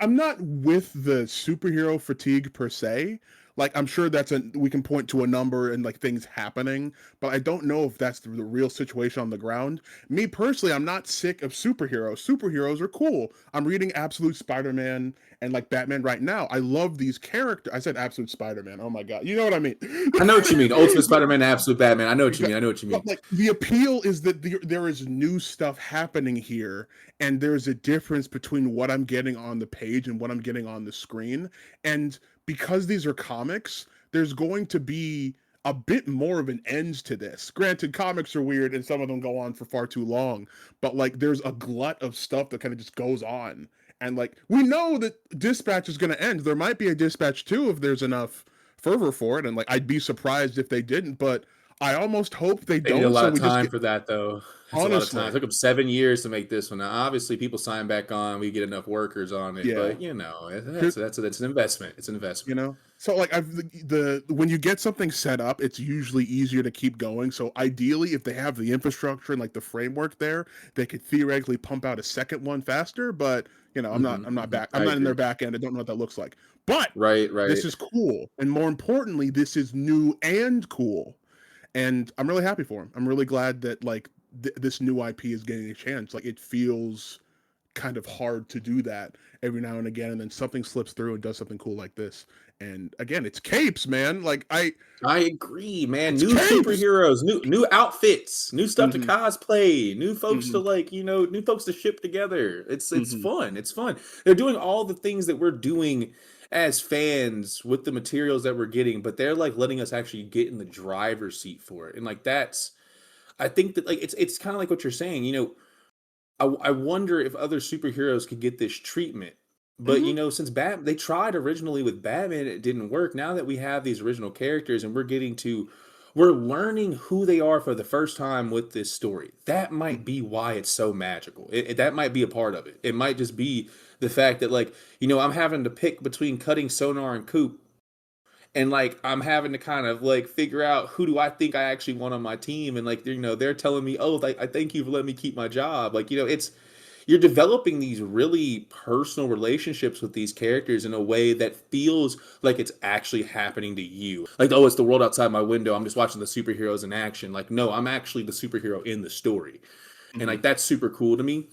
I'm not with the superhero fatigue per se. Like I'm sure we can point to a number and like things happening, but I don't know if that's the real situation on the ground. Me personally, I'm not sick of superheroes. Superheroes are cool. I'm reading Absolute Spider-Man and like Batman right now. I love these characters. I said Absolute Spider-Man. Oh my god, you know what I mean? I know what you mean. Ultimate Spider-Man, Absolute Batman. I know what you mean. I know what you But mean. like the appeal is that there is new stuff happening here, and there's a difference between what I'm getting on the page and what I'm getting on the screen. And because these are comics, there's going to be a bit more of an end to this. Granted, comics are weird and some of them go on for far too long, but like there's a glut of stuff that kind of just goes on. And like we know that Dispatch is going to end. There might be a Dispatch 2 if there's enough fervor for it, and like I'd be surprised if they didn't, but I almost hope they They need a don't, lot so of we just time get for that, though. That's a lot of time. It honestly. took them 7 years to make this one. Now, obviously, people sign back on. We get enough workers on it, Yeah. but you know, Here, that's an investment. It's an you investment. know. So like I've the when you get something set up, it's usually easier to keep going. So ideally, if they have the infrastructure and like the framework there, they could theoretically pump out a second one faster. But you know, I'm I not in their agree. back end. I don't know what that looks like. But Right, this right. is cool, and more importantly, this is new and cool. And I'm really happy for him. I'm really glad that like this new IP is getting a chance. Like it feels kind of hard to do that every now and again, and then something slips through and does something cool like this. And again, it's capes, man. I agree, man. it's New capes. superheroes, new outfits, new stuff to Mm-hmm. cosplay, new folks to Mm-hmm. like, new folks to ship together. It's Mm-hmm. fun. It's fun. They're doing all the things that we're doing as fans with the materials that we're getting, but they're like letting us actually get in the driver's seat for it. And like that's I think that like it's kind of like what you're saying, I wonder if other superheroes could get this treatment. But Mm-hmm. since they tried originally with Batman, it didn't work. Now that we have these original characters and we're learning who they are for the first time with this story. That might be why it's so magical. That might be a part of it. It might just be the fact that like, I'm having to pick between cutting Sonar and Coop, and like I'm having to kind of like figure out who do I think I actually want on my team, and like they're telling me, oh, I thank you for letting me keep my job. Like it's you're developing these really personal relationships with these characters in a way that feels like it's actually happening to you. Like, oh, it's the world outside my window. I'm just watching the superheroes in action. Like, no, I'm actually the superhero in the story. And Mm-hmm. like that's super cool to me.